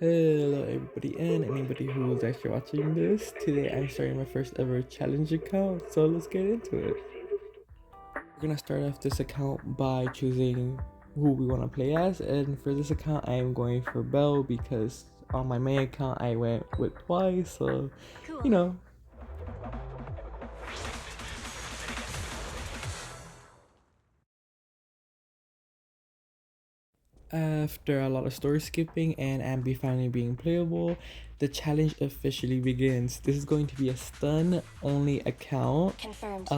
Hello everybody and anybody who is actually watching this. Today I'm starting my first ever challenge account, so let's get into it. We're gonna start off this account by choosing who we want to play as, and for this account I am going for Belle because on my main account I went with twice, so you know. After a lot of story skipping and Ambi finally being playable, the challenge officially begins. This is going to be a stun only account. Confirmed.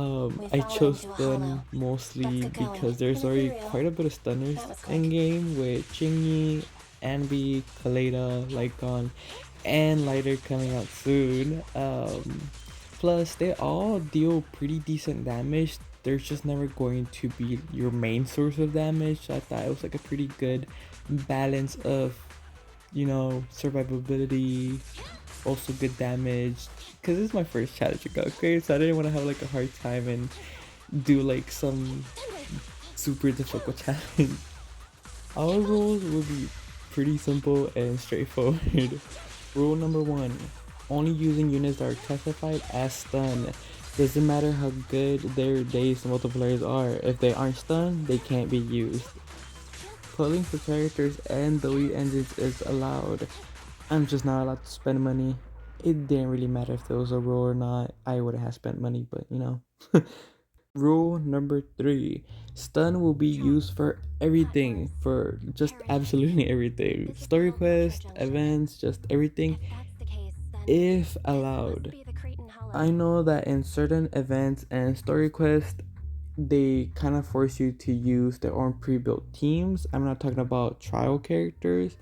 I chose stun mostly because there's already quite a bit of stunners in game with Chingy, Ambi, Kaleda, Lycon, and Lighter coming out soon. Plus they all deal pretty decent damage. There's just never going to be your main source of damage. So I thought it was like a pretty good balance of, you know, survivability, also good damage. Because this is my first challenge account, okay? So I didn't want to have like a hard time and do like some super difficult challenge. Our rules will be pretty simple and straightforward. Rule number 1. Only using units that are classified as stun. Doesn't matter how good their dazed multipliers are. If they aren't stunned, they can't be used. Pulling for characters and delete engines is allowed. I'm just not allowed to spend money. It didn't really matter if there was a rule or not. I would have spent money, but you know. Rule number 3. Stun will be used for everything. For just absolutely everything. Story quest, events, just everything. If allowed. I know that in certain events and story quests, they kind of force you to use their own pre-built teams. I'm not talking about trial characters,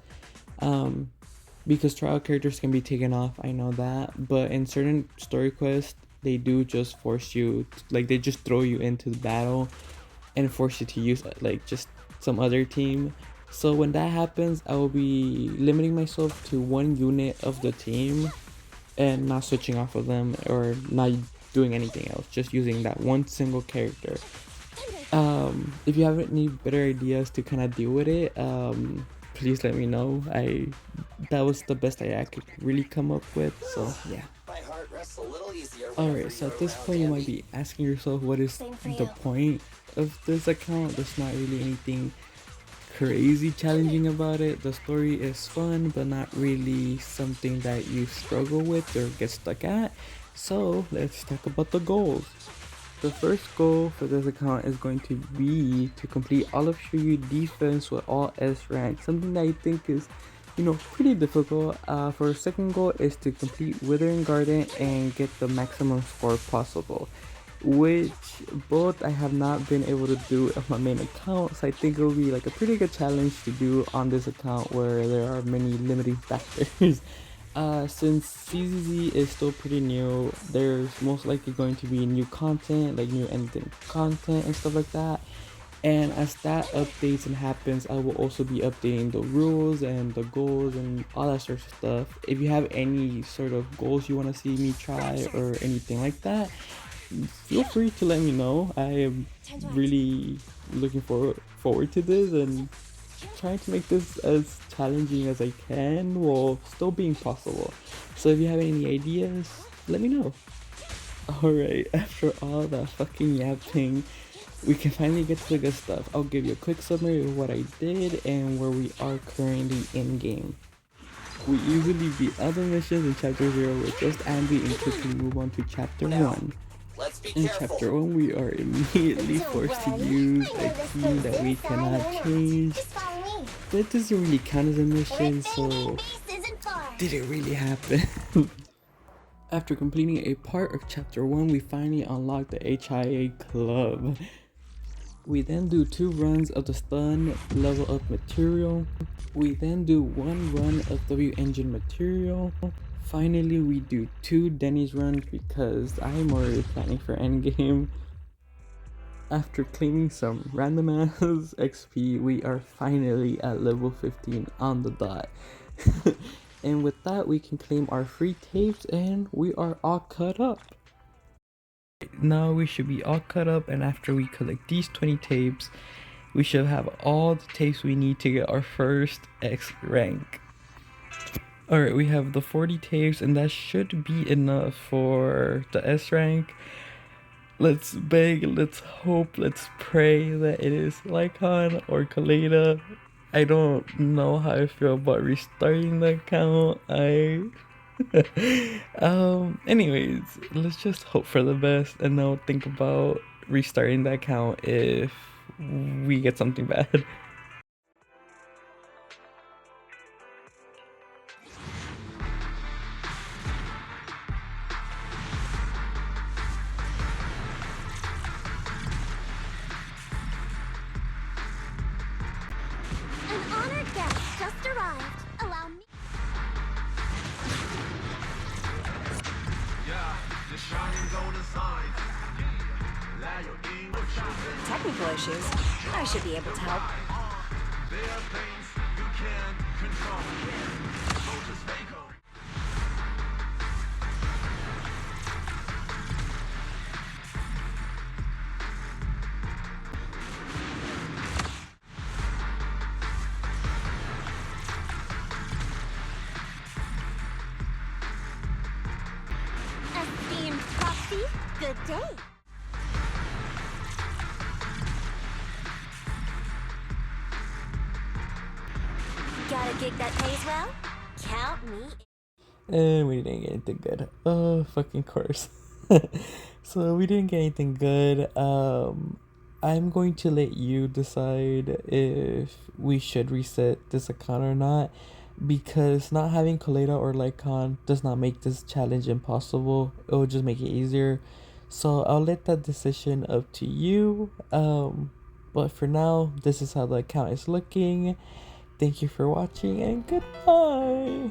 because trial characters can be taken off. I know that, but in certain story quests, they do just force you, like they just throw you into the battle and force you to use like just some other team. So when that happens, I will be limiting myself to one unit of the team and not switching off of them or not doing anything else, just using that one single character. If you have any better ideas to kind of deal with it, please let me know. That was the best I could really come up with, so yeah. Alright, so at this point you might be asking yourself, what is the point of this account? There's not really anything crazy challenging about it. The story is fun, but not really something that you struggle with or get stuck at. So let's talk about the goals. The first goal for this account is going to be to complete all of Shiryu defense with all S rank, something that I think is, you know, pretty difficult. For the second goal is to complete Withering Garden and get the maximum score possible, which both I have not been able to do on my main account, so I think it will be like a pretty good challenge to do on this account where there are many limiting factors. Since CZZ is still pretty new, there's most likely going to be new content, like new ending content and stuff like that. And as that updates and happens, I will also be updating the rules and the goals and all that sort of stuff. If you have any sort of goals you want to see me try or anything like that, feel free to let me know. I am really looking forward to this and trying to make this as challenging as I can while still being possible. So if you have any ideas, let me know. Alright, after all that fucking yapping, we can finally get to the good stuff. I'll give you a quick summary of what I did and where we are currently in game. We easily beat other missions in chapter 0 with just Ambi and quickly move on to chapter 1. In chapter 1, we are immediately forced to use a team that we cannot change. That doesn't really count as a mission, so did it really happen? After completing a part of chapter 1, we finally unlock the HIA club. We then do 2 runs of the stun level up material. We then do 1 run of W engine material. Finally, we do 2 Denny's runs because I'm already planning for endgame. After claiming some random ass XP, we are finally at level 15 on the dot. And with that, we can claim our free tapes and we are all cut up. Now we should be all cut up, and after we collect these 20 tapes, we should have all the tapes we need to get our first X rank. Alright, we have the 40 tapes, and that should be enough for the S rank. Let's beg, let's hope, let's pray that it is Lycon or Kaleda. I don't know how I feel about restarting the account. Anyways, let's just hope for the best and now think about restarting the account if we get something bad. An honored guest just arrived. Allow me. Technical issues. I should be able to help. Esteemed proxy, good day. Got a gig that pays well? Count me. And we didn't get anything good. Fucking course. So we didn't get anything good. I'm going to let you decide if we should reset this account or not, because not having Kaleda or Lycon does not make this challenge impossible. It will just make it easier. So I'll let that decision up to you. But for now, this is how the account is looking. Thank you for watching and goodbye.